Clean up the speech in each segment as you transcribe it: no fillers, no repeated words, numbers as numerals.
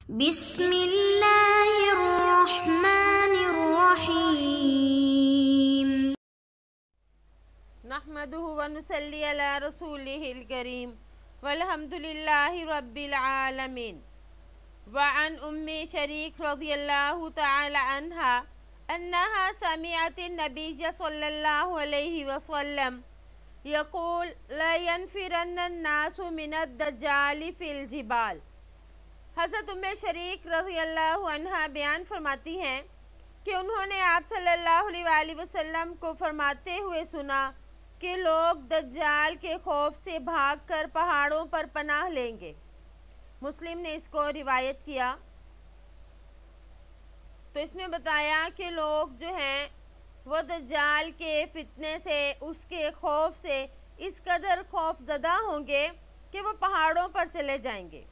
بسم اللہ الرحمن الرحیم نحمدہ ونصلی علی رسولہ الکریم والحمد للہ رب العالمین وعن ام شریک رضی اللہ تعالی عنہا انہا سمعت النبی صلی اللہ علیہ وسلم یقول لا ينفرن الناس من الدجال فی الجبال۔ حضرت ام شریک رضی اللہ عنہا بیان فرماتی ہیں کہ انہوں نے آپ صلی اللہ علیہ وآلہ وسلم کو فرماتے ہوئے سنا کہ لوگ دجال کے خوف سے بھاگ کر پہاڑوں پر پناہ لیں گے۔ مسلم نے اس کو روایت کیا۔ تو اس میں بتایا کہ لوگ جو ہیں وہ دجال کے فتنے سے، اس کے خوف سے اس قدر خوف زدہ ہوں گے کہ وہ پہاڑوں پر چلے جائیں گے۔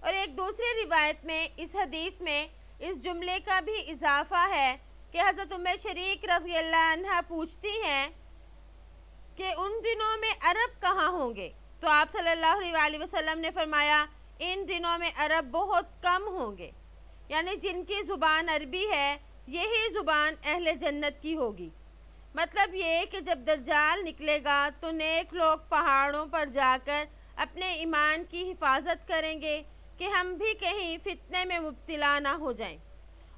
اور ایک دوسری روایت میں اس حدیث میں اس جملے کا بھی اضافہ ہے کہ حضرت ام شریک رضی اللہ عنہ پوچھتی ہیں کہ ان دنوں میں عرب کہاں ہوں گے؟ تو آپ صلی اللہ علیہ وآلہ وسلم نے فرمایا ان دنوں میں عرب بہت کم ہوں گے، یعنی جن کی زبان عربی ہے یہی زبان اہل جنت کی ہوگی۔ مطلب یہ کہ جب دجال نکلے گا تو نیک لوگ پہاڑوں پر جا کر اپنے ایمان کی حفاظت کریں گے کہ ہم بھی کہیں فتنے میں مبتلا نہ ہو جائیں۔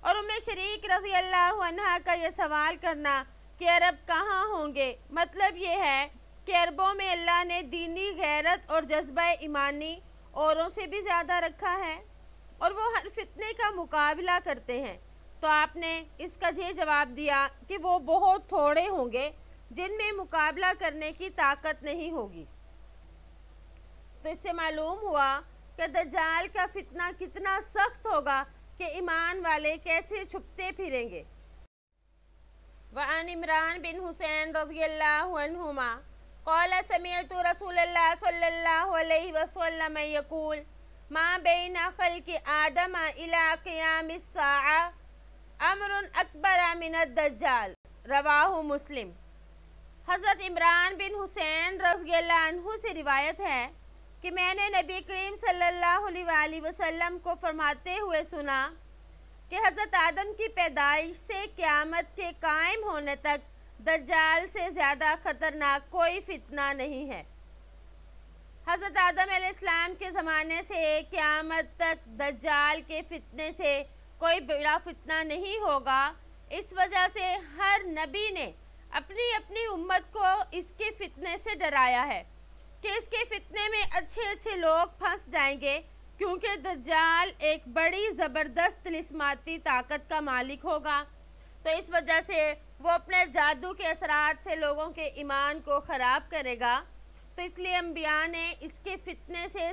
اور ام شریک رضی اللہ عنہ کا یہ سوال کرنا کہ عرب کہاں ہوں گے، مطلب یہ ہے کہ عربوں میں اللہ نے دینی غیرت اور جذبہ ایمانی اوروں سے بھی زیادہ رکھا ہے اور وہ ہر فتنے کا مقابلہ کرتے ہیں۔ تو آپ نے اس کا یہ جواب دیا کہ وہ بہت تھوڑے ہوں گے جن میں مقابلہ کرنے کی طاقت نہیں ہوگی۔ تو اس سے معلوم ہوا کہ دجال کا فتنہ کتنا سخت ہوگا کہ ایمان والے کیسے چھپتے پھریں گے۔ وعن عمران بن حسین رضی اللہ عنہما قال سمعت رسول اللہ صلی اللہ علیہ وسلم یقول ما بین خلق آدم الى قیام الساعہ امر اکبر من الدجال، رواہ مسلم۔ حضرت عمران بن حسین رضی اللہ عنہ سے روایت ہے کہ میں نے نبی کریم صلی اللہ علیہ وآلہ وسلم کو فرماتے ہوئے سنا کہ حضرت آدم کی پیدائش سے قیامت کے قائم ہونے تک دجال سے زیادہ خطرناک کوئی فتنہ نہیں ہے۔ حضرت آدم علیہ السلام کے زمانے سے قیامت تک دجال کے فتنے سے کوئی بڑا فتنہ نہیں ہوگا۔ اس وجہ سے ہر نبی نے اپنی اپنی امت کو اس کے فتنے سے ڈرایا ہے کہ اس کے فتنے میں اچھے اچھے لوگ پھنس جائیں گے، کیونکہ دجال ایک بڑی زبردست طلسماتی طاقت کا مالک ہوگا۔ تو اس وجہ سے وہ اپنے جادو کے اثرات سے لوگوں کے ایمان کو خراب کرے گا۔ تو اس لیے انبیاء نے اس کے فتنے سے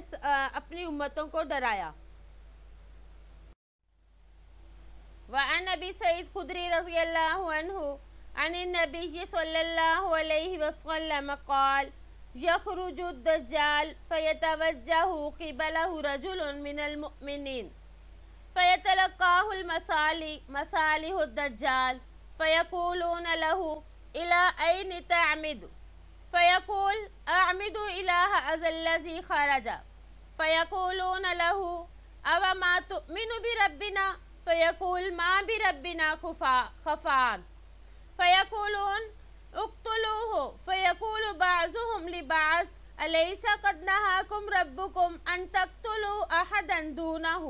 اپنی امتوں کو ڈرایا۔ وعن ابی سعید خدری رضی اللہ عنہ عن النبی صلی اللہ علیہ وسلم قال یخرج الدجال فیتوجہ قبلہ رجل من المؤمنین فیتلقاہ مصالح الدجال فیقولون له الى این تعمد فیقول اعمد الى هذا الذی خرج فیقولون له او ما تؤمن بربنا فیقول ما بربنا خفان فیقولون اقتلوه فیقول بعضهم لبعض الیس قد نہاکم ربکم ان تقتلوا احدا دونه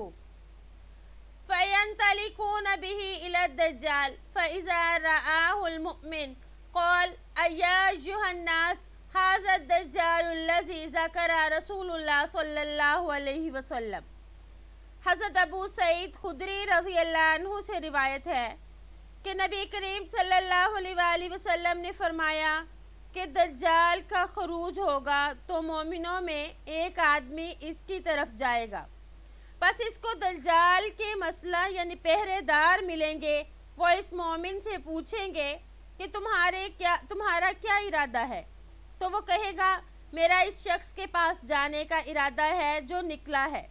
فینطلقون به الى الدجال فاذا رآه المؤمن قال ایا ایھا الناس ھذا الدجال الذی ذکر رسول اللہ صلی اللہ علیہ وسلم۔ حضرت ابو سعید خدری رضی اللہ عنہ سے روایت ہے کہ نبی کریم صلی اللہ علیہ وآلہ وسلم نے فرمایا کہ دجال کا خروج ہوگا تو مومنوں میں ایک آدمی اس کی طرف جائے گا، پس اس کو دجال کے مسلح یعنی پہرے دار ملیں گے۔ وہ اس مومن سے پوچھیں گے کہ تمہارا کیا ارادہ ہے؟ تو وہ کہے گا میرا اس شخص کے پاس جانے کا ارادہ ہے جو نکلا ہے۔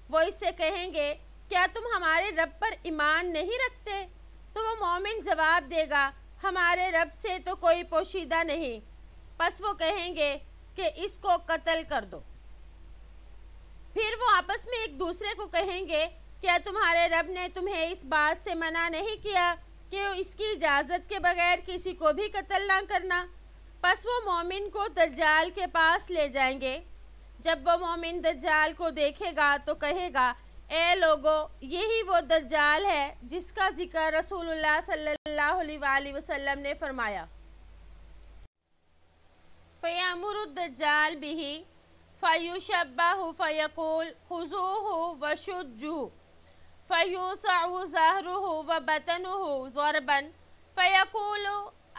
وہ اس سے کہیں گے کیا تم ہمارے رب پر ایمان نہیں رکھتے؟ تو وہ مومن جواب دے گا ہمارے رب سے تو کوئی پوشیدہ نہیں۔ پس وہ کہیں گے کہ اس کو قتل کر دو۔ پھر وہ آپس میں ایک دوسرے کو کہیں گے کیا تمہارے رب نے تمہیں اس بات سے منع نہیں کیا کہ اس کی اجازت کے بغیر کسی کو بھی قتل نہ کرنا؟ پس وہ مومن کو دجال کے پاس لے جائیں گے۔ جب وہ مومن دجال کو دیکھے گا تو کہے گا، اے لوگو، یہی وہ دجال ہے جس کا ذکر رسول اللہ صلی اللہ علیہ وآلہ وسلم نے فرمایا۔ فَيَأْمُرُ الدَّجَّالُ بِهِ فَيُشَبَّهُ فَيَقُولُ خُذُوهُ وَشُجُّوهُ فَيُوسَعُ ظَهْرُهُ وَبَطْنُهُ ضَرْبًا فَيَقُولُ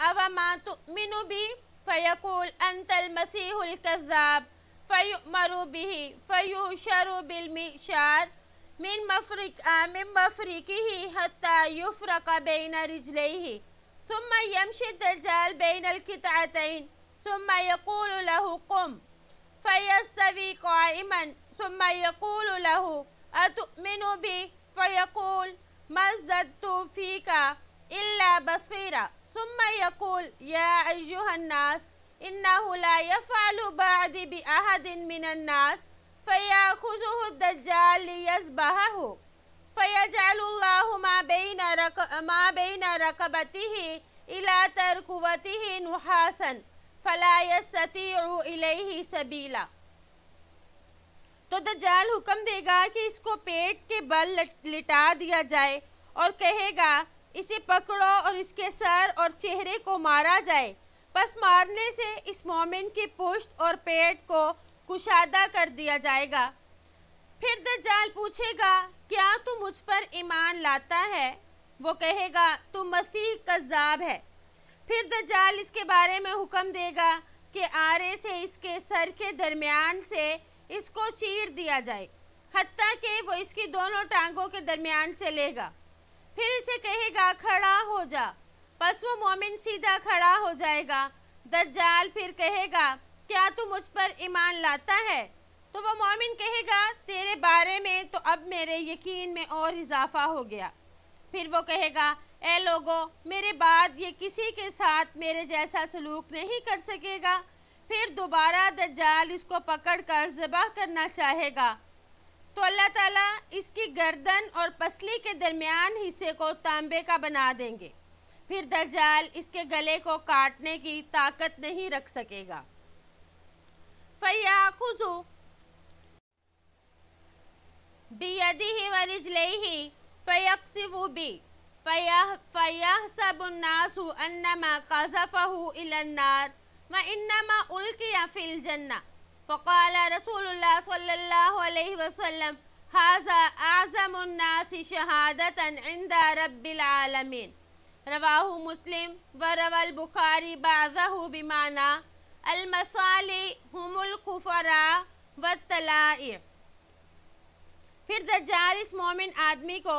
أَوَمَا تُؤْمِنُ بِي فَيَقُولُ أَنْتَ الْمَسِيحُ الْكَذَّابُ فَيُؤْمَرُ بِهِ فَيُحْشَرُ بِالْمِئْشَارِ من مفرقه حتى يفرق بين رجليه ثم يمشي الدجال بين القطعتين ثم يقول له قم فيستوي قائما ثم يقول له أتؤمن بي فيقول ما ازددت فيك إلا بصيرا ثم يقول يا أيها الناس إنه لا يفعل بعد بأحد من الناس فيأخذه الدجال ليذبحه فيجعل الله ما بين رقبته إلى ترقوته نحاسا فلا يستطيع إليه سبيلا۔ تو دجال حکم دے گا کہ اس کو پیٹ کے بل لٹا دیا جائے اور کہے گا، اسے پکڑو اور اس کے سر اور چہرے کو مارا جائے۔ پس مارنے سے اس مومن کی پشت اور پیٹ کو کشادہ کر دیا جائے گا۔ پھر دجال پوچھے گا، کیا تو مجھ پر ایمان لاتا ہے؟ وہ کہے گا، تو مسیح کذاب ہے۔ پھر دجال اس کے بارے میں حکم دے گا کہ آرے سے اس کے سر کے درمیان سے اس کو چیر دیا جائے، حتیٰ کہ وہ اس کی دونوں ٹانگوں کے درمیان چلے گا۔ پھر اسے کہے گا، کھڑا ہو جا۔ پس وہ مومن سیدھا کھڑا ہو جائے گا۔ دجال پھر کہے گا، کیا تو مجھ پر ایمان لاتا ہے؟ تو وہ مومن کہے گا، تیرے بارے میں تو اب میرے یقین میں اور اضافہ ہو گیا۔ پھر وہ کہے گا، اے لوگو، میرے بعد یہ کسی کے ساتھ میرے جیسا سلوک نہیں کر سکے گا۔ پھر دوبارہ دجال اس کو پکڑ کر ذبح کرنا چاہے گا تو اللہ تعالیٰ اس کی گردن اور پسلی کے درمیان حصے کو تانبے کا بنا دیں گے۔ پھر دجال اس کے گلے کو کاٹنے کی طاقت نہیں رکھ سکے گا۔ فَيَأْخُذُ بِيَدِهِ وَرِجْلَيْهِ فَيَقْصِفُ بِهِ فَيَحْسَبُ النَّاسُ أَنَّمَا قَذَفَهُ إِلَى النَّارِ وَإِنَّمَا أُلْقِيَ فِي الْجَنَّةِ فَقَالَ رسول اللہ صلی اللہ علیہ وسلم هَذَا أَعْظَمُ النَّاسِ شَهَادَةً عِنْدَ رَبِّ الْعَالَمِينَ رواہ مسلم وروى البخاری بعضہ بمعنى المصالی هم الکفراء والطلائع۔ پھر دجال اس مومن آدمی کو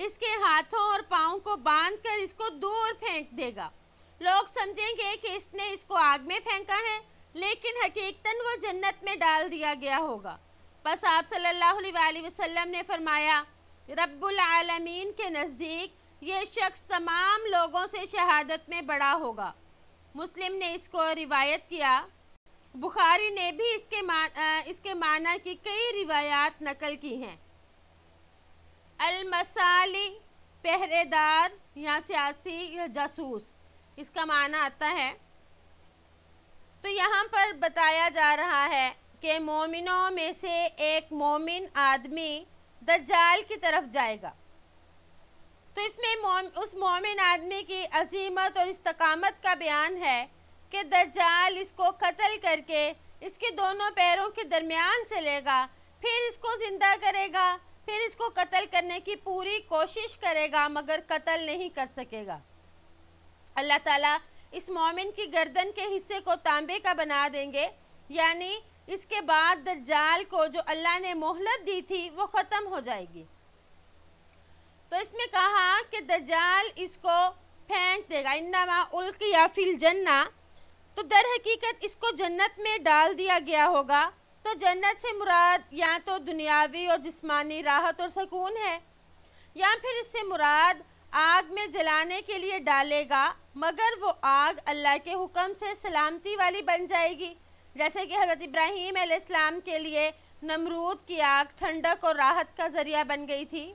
اس کے ہاتھوں اور پاؤں کو باندھ کر اس کو دور پھینک دے گا۔ لوگ سمجھیں گے کہ اس نے اس کو آگ میں پھینکا ہے، لیکن حقیقتاً وہ جنت میں ڈال دیا گیا ہوگا۔ پس آپ صلی اللہ علیہ وآلہ وسلم نے فرمایا، رب العالمین کے نزدیک یہ شخص تمام لوگوں سے شہادت میں بڑا ہوگا۔ مسلم نے اس کو روایت کیا۔ بخاری نے بھی اس کے معنی کی کئی روایات نقل کی ہیں۔ المصالی پہرے دار یا سیاسی یا جاسوس، اس کا معنی آتا ہے۔ تو یہاں پر بتایا جا رہا ہے کہ مومنوں میں سے ایک مومن آدمی دجال کی طرف جائے گا، تو اس میں اس مومن آدمی کی عظمت اور استقامت کا بیان ہے کہ دجال اس کو قتل کر کے اس کے دونوں پیروں کے درمیان چلے گا، پھر اس کو زندہ کرے گا، پھر اس کو قتل کرنے کی پوری کوشش کرے گا مگر قتل نہیں کر سکے گا۔ اللہ تعالیٰ اس مومن کی گردن کے حصے کو تانبے کا بنا دیں گے، یعنی اس کے بعد دجال کو جو اللہ نے مہلت دی تھی وہ ختم ہو جائے گی۔ تو اس میں کہا کہ دجال اس کو پھینک دے گا، انما القی فی الجنہ، تو در حقیقت اس کو جنت میں ڈال دیا گیا ہوگا۔ تو جنت سے مراد یا تو دنیاوی اور جسمانی راحت اور سکون ہے، یا پھر اس سے مراد آگ میں جلانے کے لیے ڈالے گا، مگر وہ آگ اللہ کے حکم سے سلامتی والی بن جائے گی، جیسے کہ حضرت ابراہیم علیہ السلام کے لیے نمرود کی آگ ٹھنڈک اور راحت کا ذریعہ بن گئی تھی۔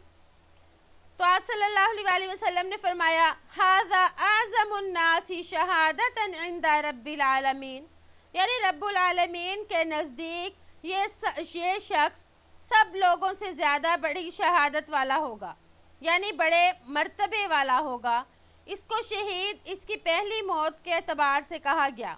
تو آپ صلی اللہ علیہ وسلم نے فرمایا ھذا اعظم الناس شہادۃ عند رب العالمین، یعنی رب العالمین کے نزدیک یہ شخص سب لوگوں سے زیادہ بڑی شہادت والا ہوگا، یعنی بڑے مرتبے والا ہوگا۔ اس کو شہید اس کی پہلی موت کے اعتبار سے کہا گیا،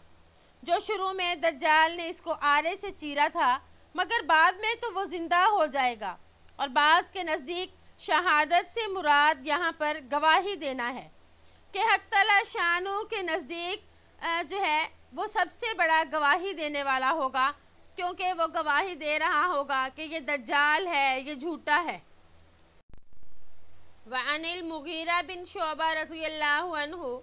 جو شروع میں دجال نے اس کو آرے سے چیرا تھا، مگر بعد میں تو وہ زندہ ہو جائے گا۔ اور بعض کے نزدیک شہادت سے مراد یہاں پر گواہی دینا ہے کہ حق تعالی شانو کے نزدیک جو ہے وہ سب سے بڑا گواہی دینے والا ہوگا، کیونکہ وہ گواہی دے رہا ہوگا کہ یہ دجال ہے، یہ جھوٹا ہے۔ وعن المغیرہ بن شعبہ رضی اللہ عنہ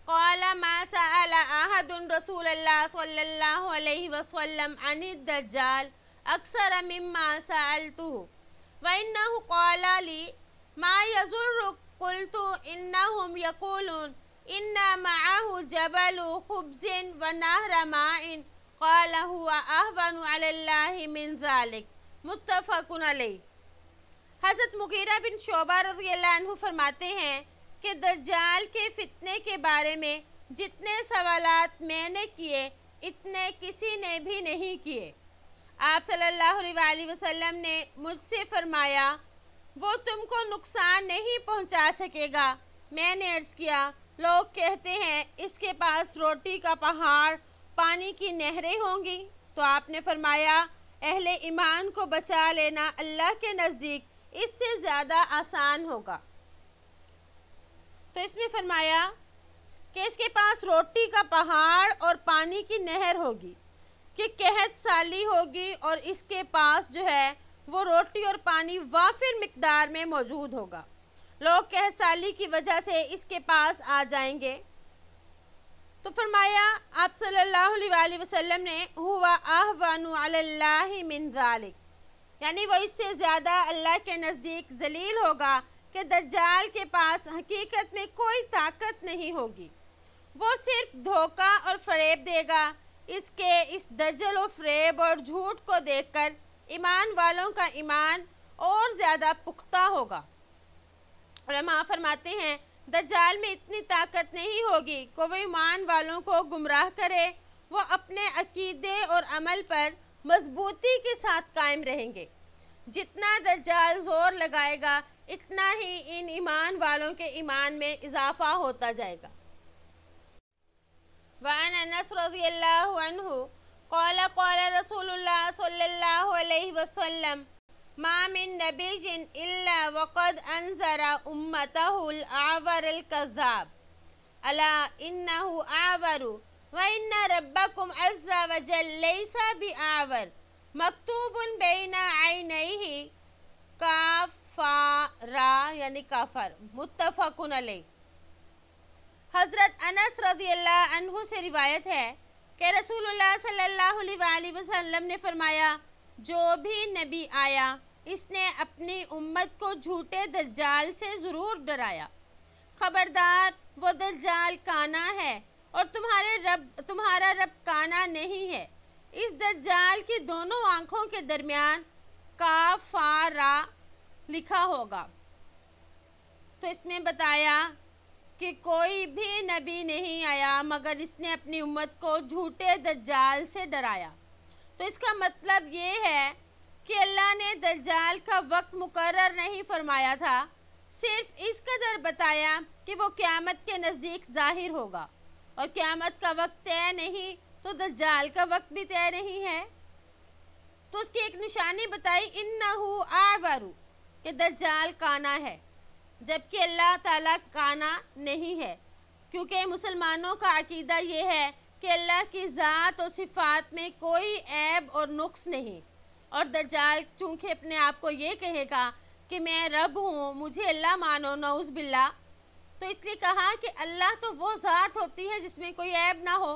قال ما سأل احد رسول اللہ صلی اللہ علیہ وسلم عن الدجال اکثر مما سألته وإنه قال لي ما يضرك قلت إنهم يقولون إن معه جبل خبز ونهر ماء قال هو أهون على الله من ذلك متفق علیہ۔ حضرت مغیرہ بن شعبہ رضی اللہ عنہ فرماتے ہیں کہ دجال کے فتنے کے بارے میں جتنے سوالات میں نے کیے اتنے کسی نے بھی نہیں کیے۔ آپ صلی اللہ علیہ وسلم نے مجھ سے فرمایا وہ تم کو نقصان نہیں پہنچا سکے گا۔ میں نے عرض کیا لوگ کہتے ہیں اس کے پاس روٹی کا پہاڑ، پانی کی نہریں ہوں گی، تو آپ نے فرمایا اہل ایمان کو بچا لینا اللہ کے نزدیک اس سے زیادہ آسان ہوگا۔ تو اس میں فرمایا کہ اس کے پاس روٹی کا پہاڑ اور پانی کی نہر ہوگی، کہ قحط سالی ہوگی اور اس کے پاس جو ہے وہ روٹی اور پانی وافر مقدار میں موجود ہوگا۔ لوگ قحط سالی کی وجہ سے اس کے پاس آ جائیں گے، تو فرمایا آپ صلی اللہ علیہ وسلم نے ہوا اہون علی اللہ من ذالک، یعنی وہ اس سے زیادہ اللہ کے نزدیک ذلیل ہوگا کہ دجال کے پاس حقیقت میں کوئی طاقت نہیں ہوگی، وہ صرف دھوکہ اور فریب دے گا۔ اس دجل و فریب اور جھوٹ کو دیکھ کر ایمان والوں کا ایمان اور زیادہ پختہ ہوگا۔ علماء فرماتے ہیں دجال میں اتنی طاقت نہیں ہوگی کہ وہ ایمان والوں کو گمراہ کرے، وہ اپنے عقیدے اور عمل پر مضبوطی کے ساتھ قائم رہیں گے۔ جتنا دجال زور لگائے گا اتنا ہی ان ایمان والوں کے ایمان میں اضافہ ہوتا جائے گا۔ وعن انس رضی اللہ عنہ قال قال رسول اللہ صلی اللہ علیہ وسلم ما من نبی الا وقد انذر امته الاعور الكذاب الا انه اعور وان ربكم عز وجل ليس باعور مکتوب بین عینیہ کافرا یعنی کافر متفق علیہ۔ حضرت انس رضی اللہ عنہ سے روایت ہے کہ رسول اللہ صلی اللہ علیہ وسلم نے فرمایا جو بھی نبی آیا اس نے اپنی امت کو جھوٹے دجال سے ضرور ڈرایا۔ خبردار وہ دجال کانا ہے اور تمہارا رب کانا نہیں ہے۔ اس دجال کی دونوں آنکھوں کے درمیان کافارا لکھا ہوگا۔ تو اس میں بتایا کہ کوئی بھی نبی نہیں آیا مگر اس نے اپنی امت کو جھوٹے دجال سے ڈرایا۔ تو اس کا مطلب یہ ہے کہ اللہ نے دجال کا وقت مقرر نہیں فرمایا تھا، صرف اس قدر بتایا کہ وہ قیامت کے نزدیک ظاہر ہوگا، اور قیامت کا وقت طے نہیں تو دجال کا وقت بھی طے نہیں ہے۔ تو اس کی ایک نشانی بتائی انہو اعور، کہ دجال کانا ہے، جبکہ اللہ تعالیٰ کانا نہیں ہے، کیونکہ مسلمانوں کا عقیدہ یہ ہے کہ اللہ کی ذات اور صفات میں کوئی عیب اور نقص نہیں، اور دجال چونکہ اپنے آپ کو یہ کہے گا کہ میں رب ہوں، مجھے اللہ مانو، نعوذ باللہ، تو اس لیے کہا کہ اللہ تو وہ ذات ہوتی ہے جس میں کوئی عیب نہ ہو۔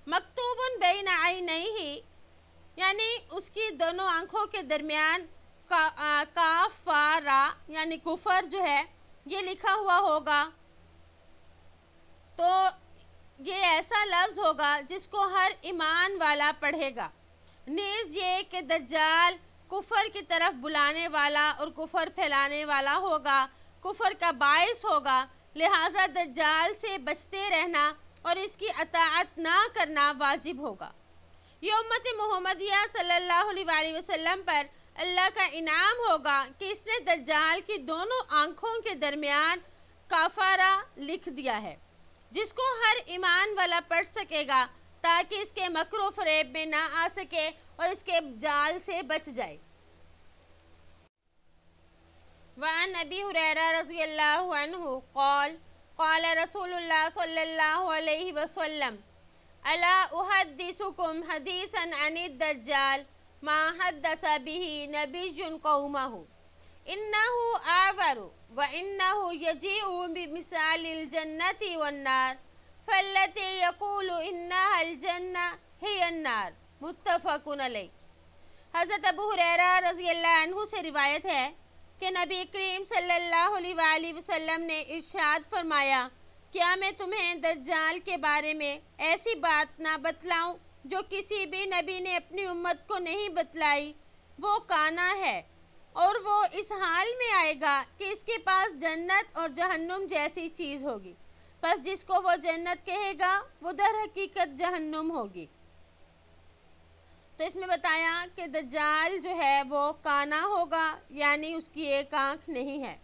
مکتوب بین عینیہ، یعنی اس کی دونوں آنکھوں کے درمیان کافارا یعنی کفر جو ہے یہ لکھا ہوا ہوگا۔ تو یہ ایسا لفظ ہوگا جس کو ہر ایمان والا پڑھے گا۔ نیز یہ کہ دجال کفر کی طرف بلانے والا اور کفر پھیلانے والا ہوگا، کفر کا باعث ہوگا، لہٰذا دجال سے بچتے رہنا اور اس کی اطاعت نہ کرنا واجب ہوگا۔ یہ امت محمدیہ صلی اللہ علیہ وسلم پر اللہ کا انعام ہوگا کہ اس نے دجال کی دونوں آنکھوں کے درمیان کافارہ لکھ دیا ہے، جس کو ہر ایمان والا پڑھ سکے گا تاکہ اس کے مکر و فریب میں نہ آ سکے اور اس کے جال سے بچ جائے۔ وعن ابی ہریرہ رضی اللہ عنہ قال قال رسول اللہ صلی اللہ علیہ وسلم الا احدثکم حدیثا عن الدجال ما حدث به نبی قومه انه اعور وانه يجيء بمثال الجنة والنار فالتي يقول انها الجنة هي النار متفق علیہ۔ حضرت ابو ہریرہ رضی اللہ عنہ سے روایت ہے کہ نبی کریم صلی اللہ علیہ وسلم نے ارشاد فرمایا، کیا میں تمہیں دجال کے بارے میں ایسی بات نہ بتلاؤں جو کسی بھی نبی نے اپنی امت کو نہیں بتلائی؟ وہ کانا ہے اور وہ اس حال میں آئے گا کہ اس کے پاس جنت اور جہنم جیسی چیز ہوگی، پس جس کو وہ جنت کہے گا وہ در حقیقت جہنم ہوگی۔ تو اس میں بتایا کہ دجال جو ہے وہ کانا ہوگا، یعنی اس کی ایک آنکھ نہیں ہے۔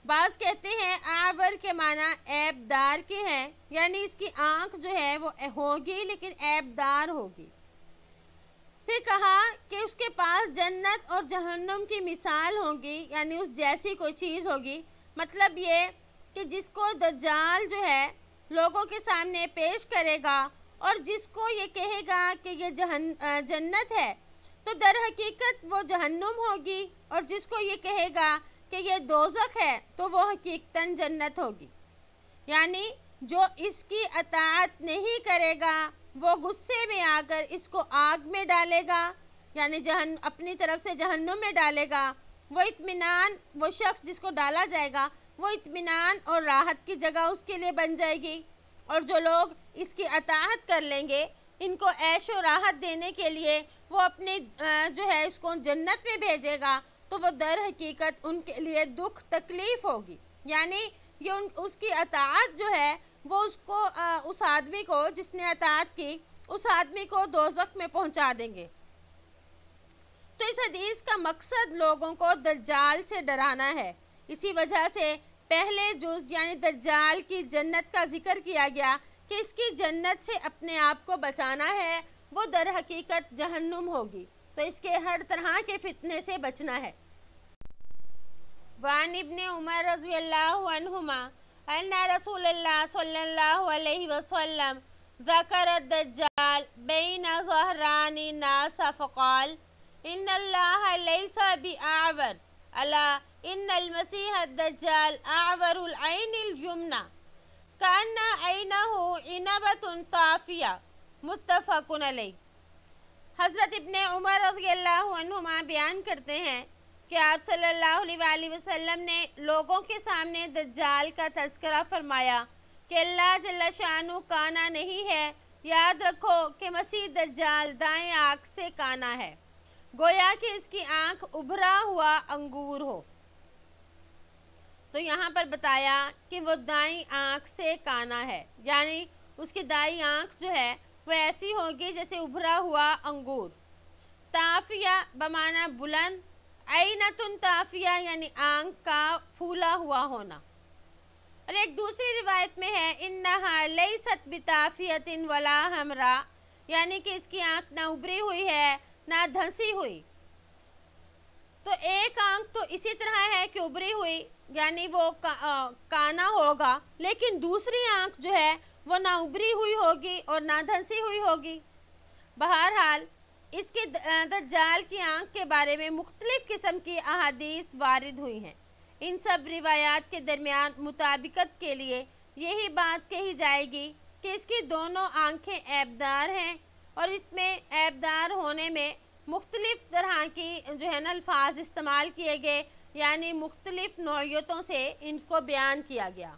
بعض کہتے ہیں اعور کے معنی عیب دار کے ہیں، یعنی اس کی آنکھ جو ہے وہ ہوگی لیکن عیب دار ہوگی۔ پھر کہا کہ اس کے پاس جنت اور جہنم کی مثال ہوگی، یعنی اس جیسی کوئی چیز ہوگی۔ مطلب یہ کہ جس کو دجال جو ہے لوگوں کے سامنے پیش کرے گا اور جس کو یہ کہے گا کہ یہ جنت ہے تو در حقیقت وہ جہنم ہوگی، اور جس کو یہ کہے گا کہ یہ دوزخ ہے تو وہ حقیقتاً جنت ہوگی۔ یعنی جو اس کی اطاعت نہیں کرے گا وہ غصے میں آ کر اس کو آگ میں ڈالے گا، یعنی اپنی طرف سے جہنم میں ڈالے گا۔ وہ اطمینان، وہ شخص جس کو ڈالا جائے گا وہ اطمینان اور راحت کی جگہ اس کے لیے بن جائے گی، اور جو لوگ اس کی اطاعت کر لیں گے ان کو عیش و راحت دینے کے لیے وہ اپنے جو ہے اس کو جنت میں بھیجے گا، تو وہ در حقیقت ان کے لیے دکھ تکلیف ہوگی، یعنی یہ اس کی اطاعت جو ہے وہ اس آدمی کو جس نے اطاعت کی اس آدمی کو دوزخ میں پہنچا دیں گے۔ تو اس حدیث کا مقصد لوگوں کو دجال سے ڈرانا ہے، اسی وجہ سے پہلے جز یعنی دجال کی جنت کا ذکر کیا گیا کہ اس کی جنت سے اپنے آپ کو بچانا ہے، وہ در حقیقت جہنم ہوگی، تو اس کے ہر طرح کے فتنے سے بچنا ہے۔ وعن ابن عمر رضی اللہ عنہما ان رسول اللہ صلی اللہ علیہ وسلم ذکر الدجال بین ظہران الناس فقال ان اللہ لیس بأعور الا ان المسیح الدجال اعور العین الجمنہ کأن عینہ عنبۃ طافیہ متفق علیہ۔ حضرت ابن عمر رضی اللہ عنہما بیان کرتے ہیں کہ آپ صلی اللہ علیہ وسلم نے لوگوں کے سامنے دجال کا تذکرہ فرمایا کہ اللہ جل شانہ کانا نہیں ہے، یاد رکھو کہ مسیح دجال دائیں آنکھ سے کانا ہے، گویا کہ اس کی آنکھ ابھرا ہوا انگور ہو۔ تو یہاں پر بتایا کہ وہ دائیں آنکھ سے کانا ہے، یعنی اس کی دائیں آنکھ جو ہے وہ ایسی ہوگی جیسے ابھرا ہوا انگور۔ طافیہ بمعنی بلند، عینتن طافیہ یعنی آنکھ کا پھولا ہوا ہونا۔ اور ایک دوسری روایت میں ہے انہا لیست بطافیۃ ولا حمراء، یعنی کہ اس کی آنکھ نہ ابری ہوئی ہے نہ دھنسی ہوئی۔ تو ایک آنکھ تو اسی طرح ہے کہ ابری ہوئی، یعنی وہ کانا ہوگا، لیکن دوسری آنکھ جو ہے وہ نہ ابری ہوئی ہوگی اور نہ دھنسی ہوئی ہوگی۔ بہرحال اس کے دجال کی آنکھ کے بارے میں مختلف قسم کی احادیث وارد ہوئی ہیں۔ ان سب روایات کے درمیان مطابقت کے لیے یہی بات کہی جائے گی کہ اس کی دونوں آنکھیں عیبدار ہیں، اور اس میں عیبدار ہونے میں مختلف طرح کی جو ہے نا الفاظ استعمال کیے گئے، یعنی مختلف نوعیتوں سے ان کو بیان کیا گیا۔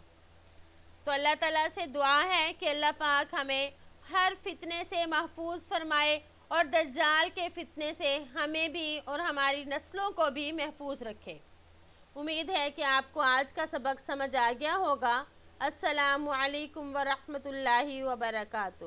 تو اللہ تعالیٰ سے دعا ہے کہ اللہ پاک ہمیں ہر فتنے سے محفوظ فرمائے اور دجال کے فتنے سے ہمیں بھی اور ہماری نسلوں کو بھی محفوظ رکھے۔ امید ہے کہ آپ کو آج کا سبق سمجھ آ گیا ہوگا۔ السلام علیکم ورحمۃ اللہ وبرکاتہ۔